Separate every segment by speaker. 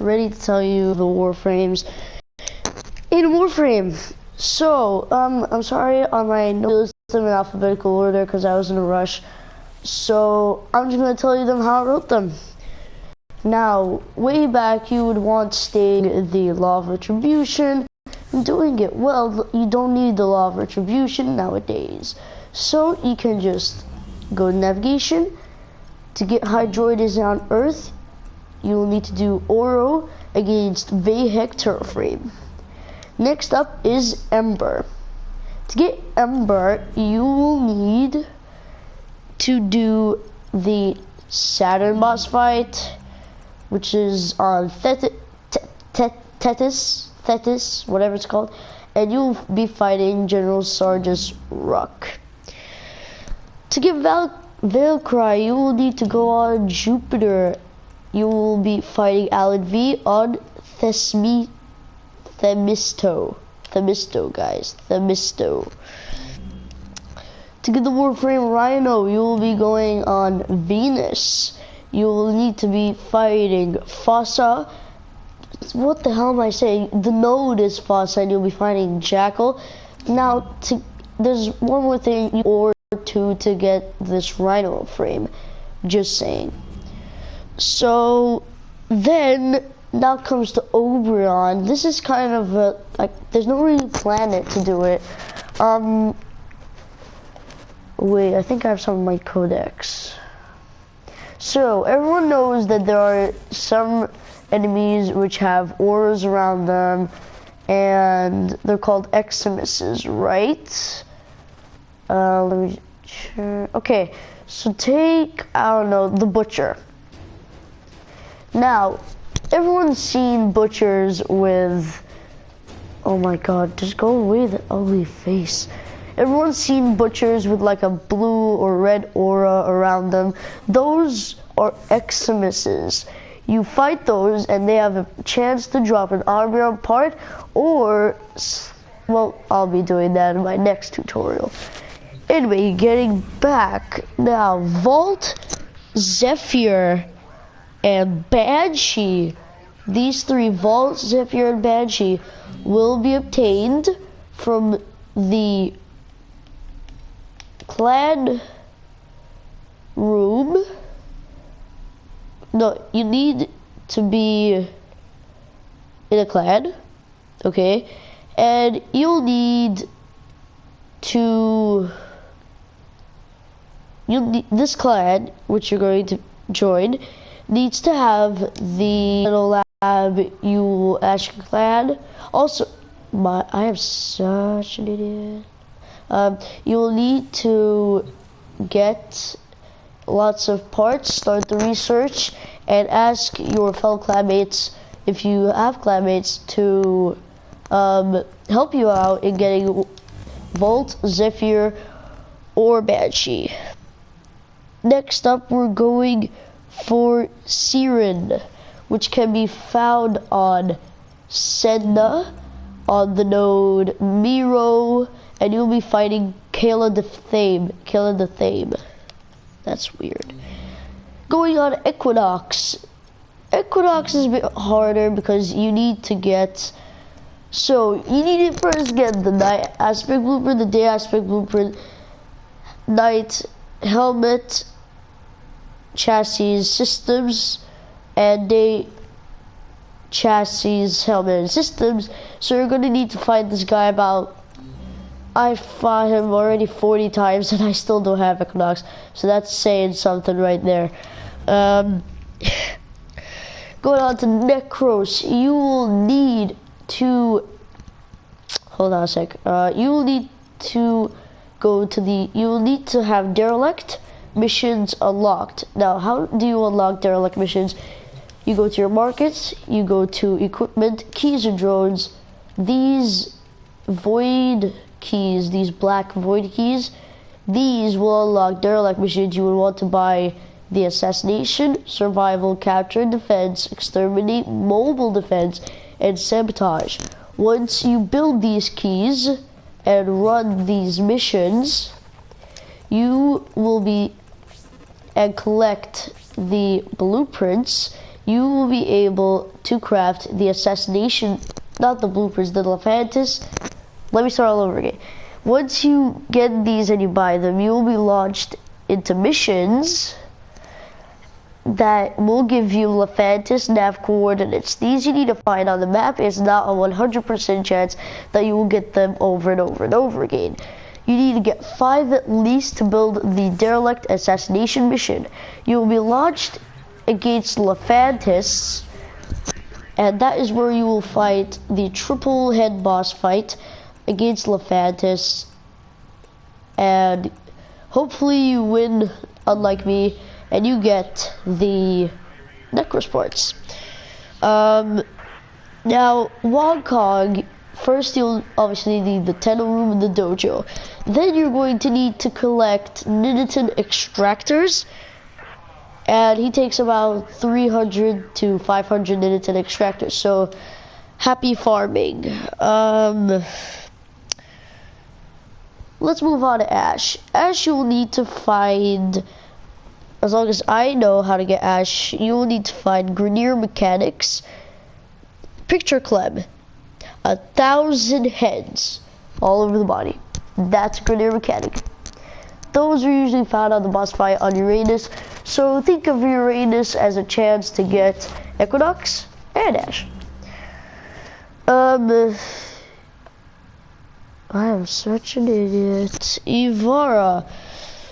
Speaker 1: ready to tell you the warframes in Warframe. So, I'm sorry on my notes them in alphabetical order because I was in a rush. So, I'm just going to tell you them how I wrote them. Now, way back, you would want stating the law of retribution. And doing it well, you don't need the law of retribution nowadays. So, you can just go to navigation. To get Hydroides on Earth, you will need to do Oro against Vahek Terraframe. Next up is Ember. To get Ember, you will need to do the Saturn boss fight, which is on Thetis, whatever it's called, and you'll be fighting General Sarge's Ruck. To get Valkyrie, you will need to go on Jupiter. You will be fighting Alan V on Themisto, guys. Themisto. To get the Warframe Rhino, you will be going on Venus. You will need to be fighting Fossa. What the hell am I saying? The node is Fossa, and you'll be fighting Jackal. Now, there's one more thing or two to get this Rhino frame. Just saying. So then now comes to Oberon. This is kind of there's no really planet to do it. Wait, I think I have some of my codex. So everyone knows that there are some enemies which have auras around them, and they're called Eximuses, right? Let me check. Okay, so take, I don't know, the Butcher. Now, everyone's seen butchers with, oh my god, just go away, that ugly face. Everyone's seen butchers with like a blue or red aura around them. Those are Eximuses. You fight those and they have a chance to drop an armor part, or, well, I'll be doing that in my next tutorial. Anyway, getting back, now, Vault, Zephyr, and Banshee. These three, Vault, Zephyr, and Banshee, will be obtained from the clan room. No, you need to be in a clan, okay? And you'll need to, this clan, which you're going to join, needs to have the little lab you ask clan. Also, I am such an idiot. You will need to get lots of parts, start the research, and ask your fellow clanmates, if you have clanmates, to help you out in getting Vault, Zephyr, or Banshee. Next up, we're going for Siren, which can be found on Sedna, on the node Miro, and you'll be fighting Kayla the Thame. That's weird. Going on Equinox. Equinox is a bit harder because you need to get, so you need to first get the night aspect blueprint, the day aspect blueprint, night helmet, chassis systems, and day chassis, helmet, and systems. So you're going to need to fight this guy about, I fought him already 40 times and I still don't have Equinox, so that's saying something right there. Going on to Necros, you will need to, hold on a sec, you will need to go to you will need to have Derelict missions unlocked. Now, how do you unlock Derelict missions? You go to your markets, you go to equipment, keys and drones, these void keys, these black void keys, these will unlock Derelict missions. You would want to buy the Assassination, Survival, Capture and Defense, Exterminate, Mobile Defense, and Sabotage. Once you build these keys and run these missions, you will be and collect the blueprints, you will be able to craft the assassination, not the blueprints, the Lephantis. Let me start all over again. Once you get these and you buy them, you will be launched into missions that will give you Lephantis nav coordinates. These you need to find on the map. It's not a 100% chance that you will get them over and over and over again. You need to get 5 at least to build the derelict assassination mission. You will be launched against Lephantis, and that is where you will fight the triple head boss fight against Lephantis, and hopefully you win, unlike me, and you get the Necrosports. Now, Wongkong, first you'll obviously need the Tenno room and the dojo. Then you're going to need to collect Ninitan extractors, and he takes about 300 to 500 Ninitan extractors, so happy farming. Let's move on to Ash. Ash you'll need to find, as long as I know how to get Ash, you will need to find Grenier Mechanics. Picture Clem. 1,000 heads all over the body. That's Grenier Mechanic. Those are usually found on the boss fight on Uranus. So think of Uranus as a chance to get Equinox and Ash. I am such an idiot. Ivara.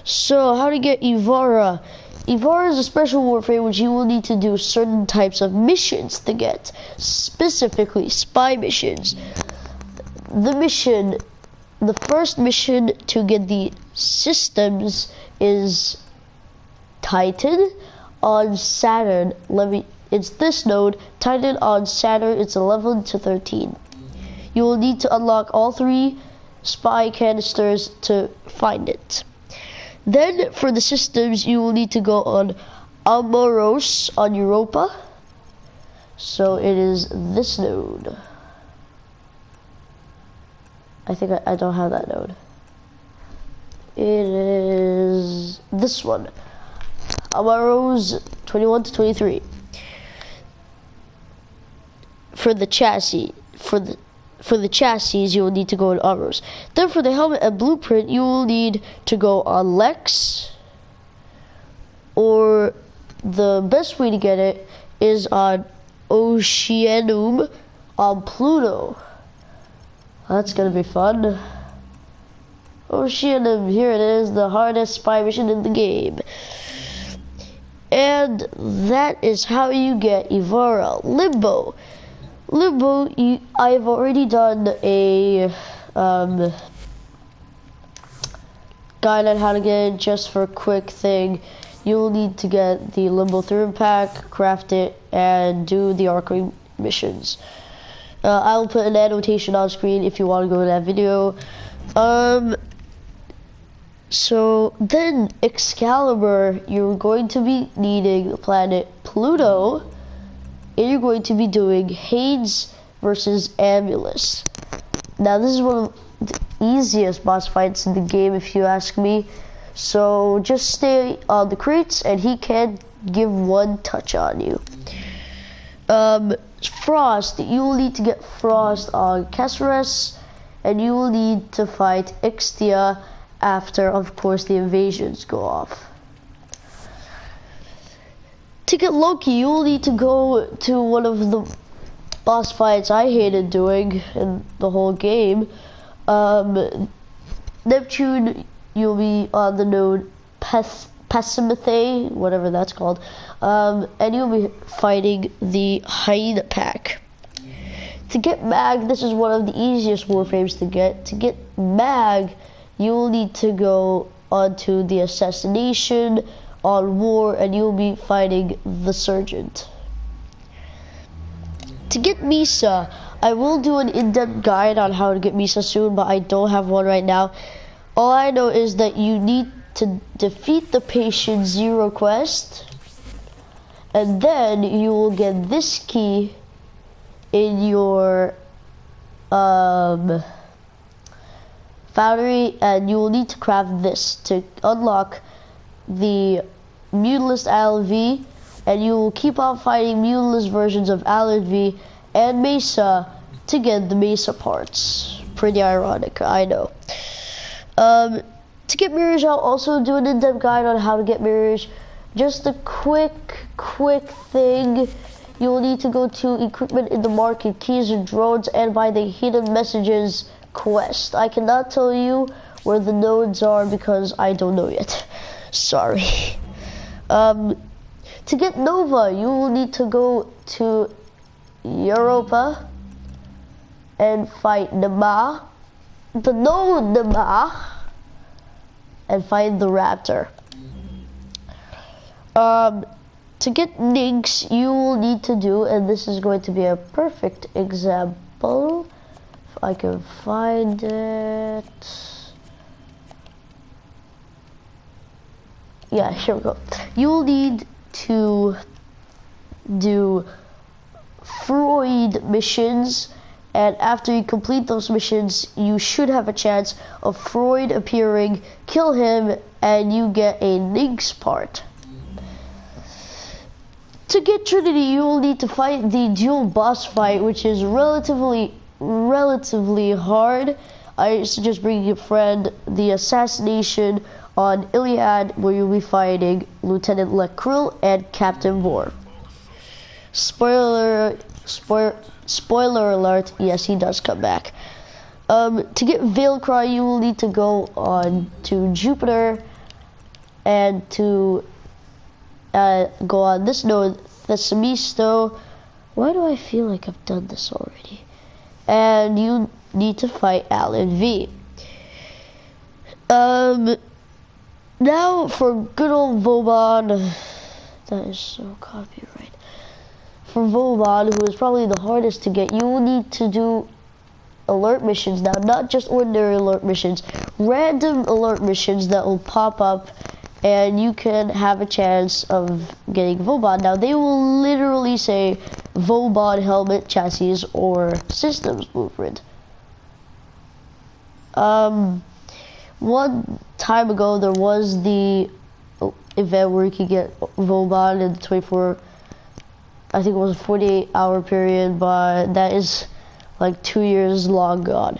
Speaker 1: So, how to get Ivara? Ivara is a special warframe which you will need to do certain types of missions to get. Specifically, spy missions. The first mission to get the systems is Titan on Saturn. It's this node, Titan on Saturn. It's 11 to 13. You will need to unlock all 3 spy canisters to find it. Then for the systems, you will need to go on Amoros on Europa. So it is this node. I think I don't have that node. It is this one. Amoros 21 to 23. For the chassis, for the chassis, you will need to go on Amoros. Then for the helmet and blueprint, you will need to go on Lex, or the best way to get it is on Oceanum on Pluto. That's gonna be fun. Oceanum, here it is, the hardest spy mission in the game. And that is how you get Ivara. Limbo. I've already done a guide on how to get it. Just for a quick thing, you'll need to get the Limbo Third Pack, craft it, and do the Arcane missions. I'll put an annotation on screen if you want to go to that video. So then Excalibur, you're going to be needing the planet Pluto, and you're going to be doing Hades versus Amulus. Now this is one of the easiest boss fights in the game if you ask me. So just stay on the crates and he can't give one touch on you. Frost, you will need to get Frost on Caceres, and you will need to fight Ixtia after, of course, the invasions go off. To get Loki, you will need to go to one of the boss fights I hated doing in the whole game. Neptune, you'll be on the node Pessimithe, whatever that's called, and you'll be fighting the Hyena Pack. To get Mag, this is one of the easiest warframes to get. To get Mag, you will need to go onto the Assassination on War, and you'll be fighting the Sergeant. To get Misa, I will do an in-depth guide on how to get Misa soon, but I don't have one right now. All I know is that you need to defeat the Patient Zero quest, and then you will get this key in your foundry, and you will need to craft this to unlock the Mutalist ILV and you will keep on fighting mutinous versions of Alan V and Mesa to get the Mesa parts. Pretty ironic, I know. To get mirrors, I'll also do an in-depth guide on how to get mirrors. Just a quick thing. You will need to go to equipment in the market, keys and drones, and buy the hidden messages quest. I cannot tell you where the nodes are because I don't know yet. Sorry. To get Nova, you will need to go to Europa and fight Nama, the node Nama, and find the raptor. To get Nix, you will need to do, and this is going to be a perfect example, if I can find it. Yeah, here we go. You will need to do Freud missions, and after you complete those missions, you should have a chance of Freud appearing, kill him, and you get a Nix part. To get Trinity, you will need to fight the dual boss fight, which is relatively hard. I suggest bringing a friend. The assassination on Iliad, where you'll be fighting Lieutenant Lekrill and Captain Vor. Spoiler alert, yes, he does come back. To get Veilcry, you will need to go on to Jupiter and to go on this node, Thesamisto. Why do I feel like I've done this already? And you need to fight Alan V. Now for good old Vauban. That is so copyright. For Vauban, who is probably the hardest to get, you will need to do alert missions now, not just ordinary alert missions, random alert missions that will pop up, and you can have a chance of getting Vauban. Now, they will literally say Vauban helmet, chassis, or systems blueprint. One time ago, there was the event where you could get Vauban in the 24, I think it was a 48-hour period, but that is like 2 years long gone.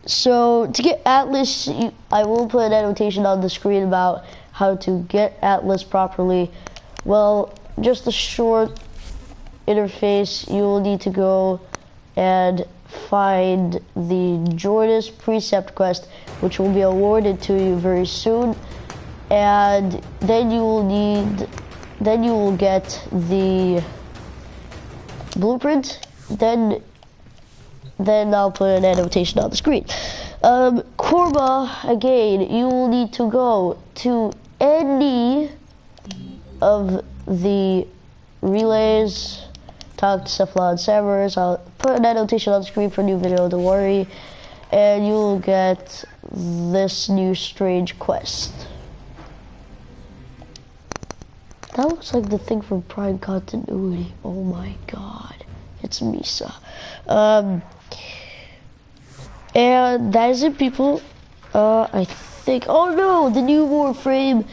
Speaker 1: So to get Atlas, I will put an annotation on the screen about how to get Atlas properly. Well, just a short interface, you will need to go and find the Jordas Precept quest, which will be awarded to you very soon, and then you will get the blueprint. Then I'll put an annotation on the screen. Korma, again, you will need to go to any of the relays, talk to Cephalon Samurais. I'll put an annotation on the screen for a new video, don't worry, and you will get this new strange quest. That looks like the thing from Prime Continuity. Oh my god, it's Misa. And that is it, people. I think, oh no, the new warframe,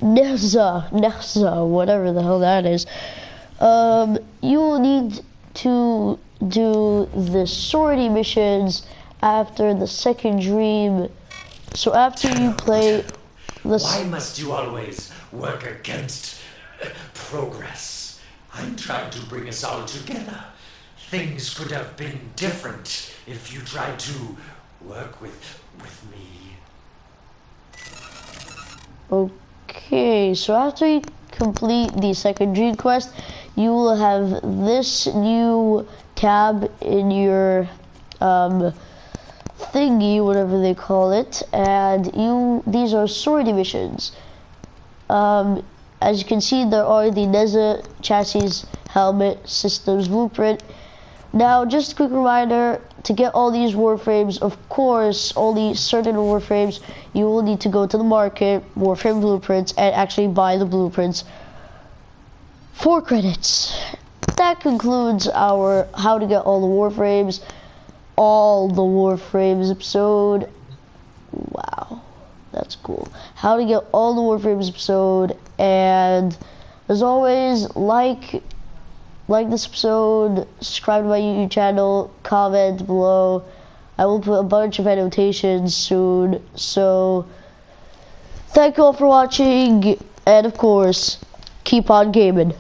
Speaker 1: Neza, whatever the hell that is. You will need to do the sortie missions after the second dream. So after you play the...
Speaker 2: Why must you always work against progress? I'm trying to bring us all together. Things could have been different if you tried to work with me.
Speaker 1: Okay, so after you complete the second dream quest, you will have this new tab in your thingy, whatever they call it, and these are sortie missions. As you can see, there are the Neza chassis, helmet, systems, blueprint. Now, just a quick reminder, to get all these warframes, of course, only certain warframes, you will need to go to the market, warframe blueprints, and actually buy the blueprints. 4 credits. That concludes our how to get all the warframes episode. Wow, that's cool. How to get all the warframes episode, and As always, like this episode, subscribe to my YouTube channel, comment below. I will put a bunch of annotations soon. So, thank you all for watching, and of course, keep on gaming.